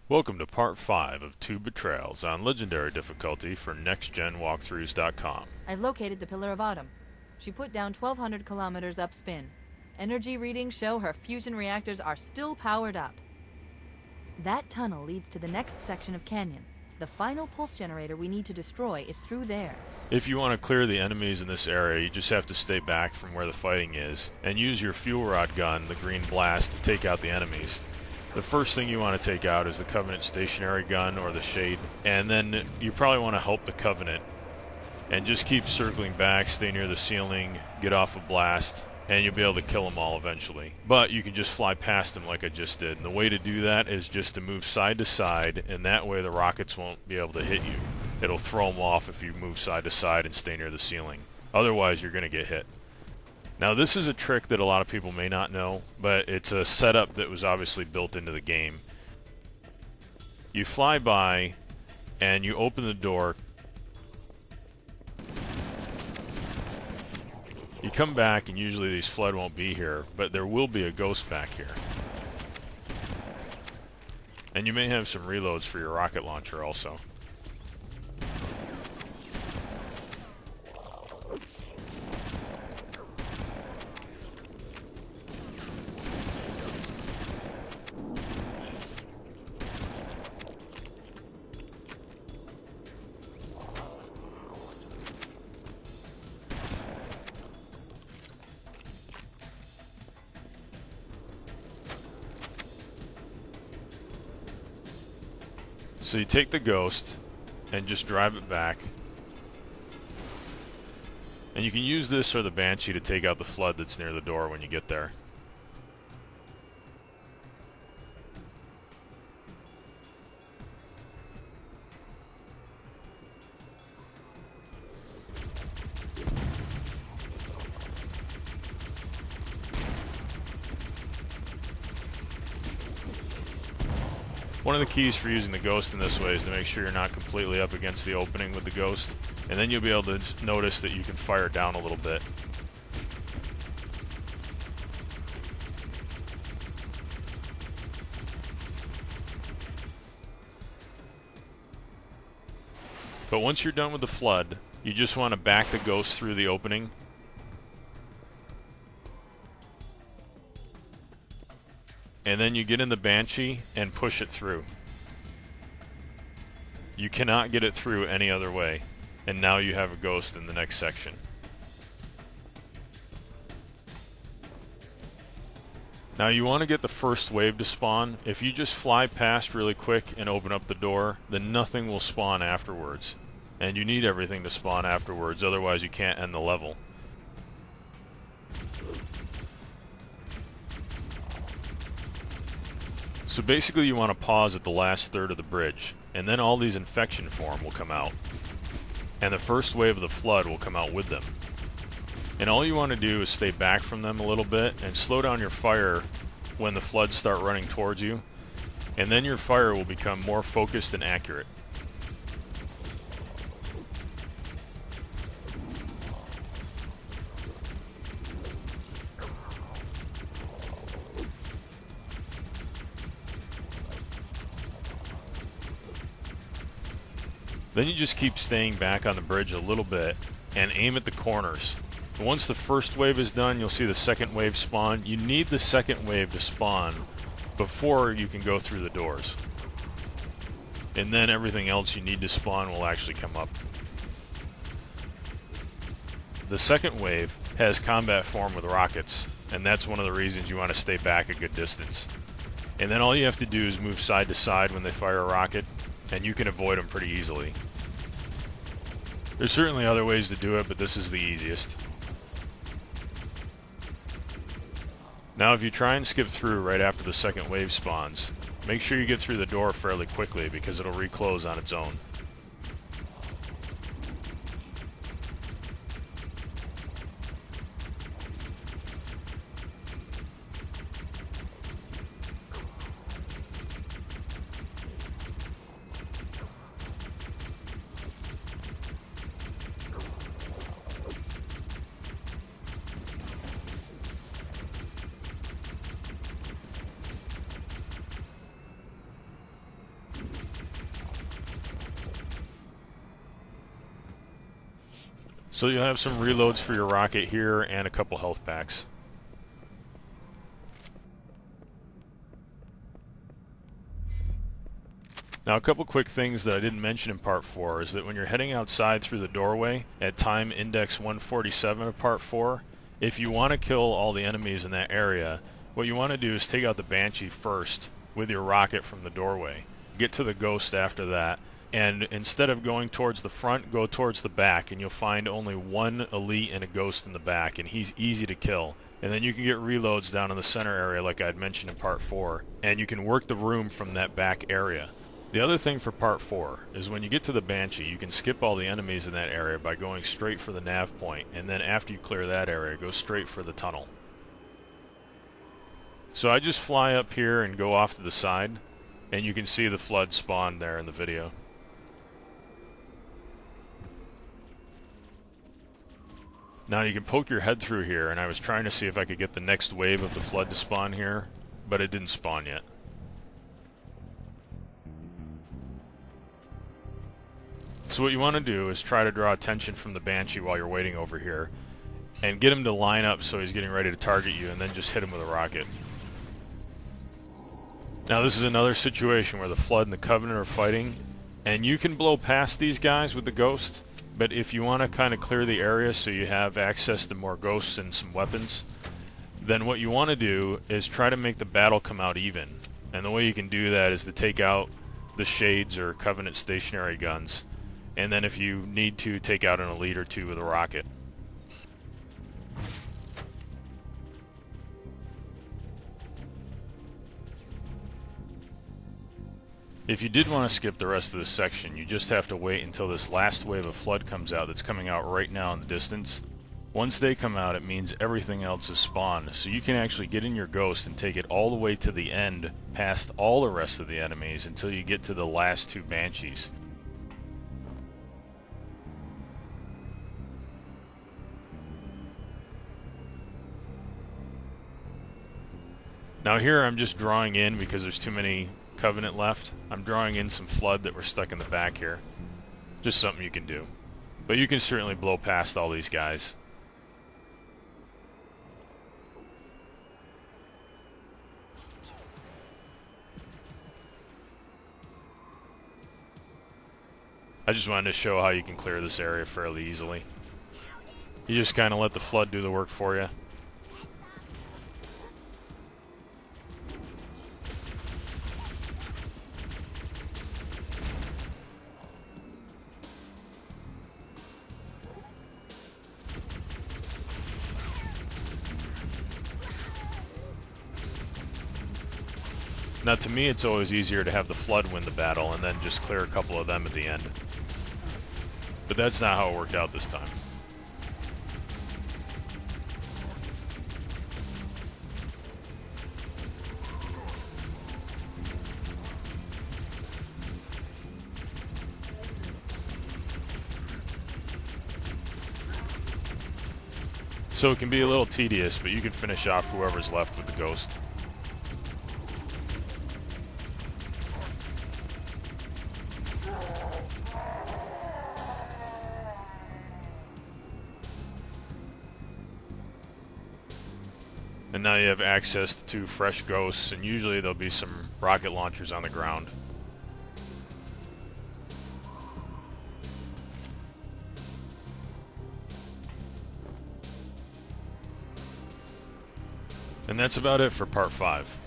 Welcome to part 5 of 2 Betrayals on Legendary difficulty for NextGenWalkthroughs.com. I've located the Pillar of Autumn. She put down 1,200 kilometers upspin. Energy readings show her fusion reactors are still powered up. That tunnel leads to the next section of canyon. The final pulse generator we need to destroy is through there. If you want to clear the enemies in this area, you just have to stay back from where the fighting is and use your fuel rod gun, the green blast, to take out the enemies. The first thing you want to take out is the Covenant stationary gun or the Shade, and then you probably want to help the Covenant and just keep circling back, stay near the ceiling, get off a blast, and you'll be able to kill them all eventually. But you can just fly past them like I just did. And the way to do that is just to move side to side, and that way the rockets won't be able to hit you. It'll throw them off if you move side to side and stay near the ceiling. Otherwise, you're going to get hit. Now, this is a trick that a lot of people may not know, but it's a setup that was obviously built into the game. You fly by, and you open the door. You come back, and usually these flood won't be here, but there will be a ghost back here. And you may have some reloads for your rocket launcher also. So you take the Ghost and just drive it back. And you can use this or the Banshee to take out the flood that's near the door when you get there. One of the keys for using the Ghost in this way is to make sure you're not completely up against the opening with the Ghost, and then you'll be able to notice that you can fire down a little bit. But once you're done with the flood, you just want to back the Ghost through the opening. And then you get in the Banshee and push it through. You cannot get it through any other way. And now you have a Ghost in the next section. Now you want to get the first wave to spawn. If you just fly past really quick and open up the door, then nothing will spawn afterwards. And you need everything to spawn afterwards, otherwise you can't end the level. So basically you want to pause at the last third of the bridge, and then all these infection form will come out. And the first wave of the flood will come out with them. And all you want to do is stay back from them a little bit and slow down your fire when the floods start running towards you. And then your fire will become more focused and accurate. Then you just keep staying back on the bridge a little bit and aim at the corners. Once the first wave is done, you'll see the second wave spawn. You need the second wave to spawn before you can go through the doors. And then everything else you need to spawn will actually come up. The second wave has combat form with rockets, and that's one of the reasons you want to stay back a good distance. And then all you have to do is move side to side when they fire a rocket, and you can avoid them pretty easily. There's certainly other ways to do it, but this is the easiest. Now if you try and skip through right after the second wave spawns, make sure you get through the door fairly quickly because it'll reclose on its own. So you'll have some reloads for your rocket here and a couple health packs. Now, a couple quick things that I didn't mention in Part 4 is that when you're heading outside through the doorway at time index 147 of Part 4, if you want to kill all the enemies in that area, what you want to do is take out the Banshee first with your rocket from the doorway. Get to the Ghost after that, and instead of going towards the front, go towards the back, and you'll find only one Elite and a Ghost in the back, and he's easy to kill. And then you can get reloads down in the center area like I'd mentioned in Part 4, and you can work the room from that back area. The other thing for Part 4 is when you get to the Banshee, you can skip all the enemies in that area by going straight for the nav point, and then after you clear that area, go straight for the tunnel. So I just fly up here and go off to the side, and you can see the flood spawn there in the video. Now you can poke your head through here, and I was trying to see if I could get the next wave of the flood to spawn here, but it didn't spawn yet. So what you want to do is try to draw attention from the Banshee while you're waiting over here, and get him to line up so he's getting ready to target you, and then just hit him with a rocket. Now this is another situation where the Flood and the Covenant are fighting, and you can blow past these guys with the Ghost, but if you want to kind of clear the area so you have access to more Ghosts and some weapons, then what you want to do is try to make the battle come out even. And the way you can do that is to take out the Shades or Covenant stationary guns, and then if you need to, take out an Elite or two with a rocket. If you did want to skip the rest of this section, you just have to wait until this last wave of Flood comes out that's coming out right now in the distance. Once they come out, it means everything else is spawned, so you can actually get in your Ghost and take it all the way to the end, past all the rest of the enemies, until you get to the last two Banshees. Now here I'm just drawing in because there's too many Covenant left. I'm drawing in some Flood that were stuck in the back here. Just something you can do. But you can certainly blow past all these guys. I just wanted to show how you can clear this area fairly easily. You just kind of let the Flood do the work for you. Now to me it's always easier to have the Flood win the battle and then just clear a couple of them at the end. But that's not how it worked out this time. So it can be a little tedious, but you can finish off whoever's left with the Ghost. And now you have access to 2 fresh Ghosts, and usually there'll be some rocket launchers on the ground. And that's about it for Part 5.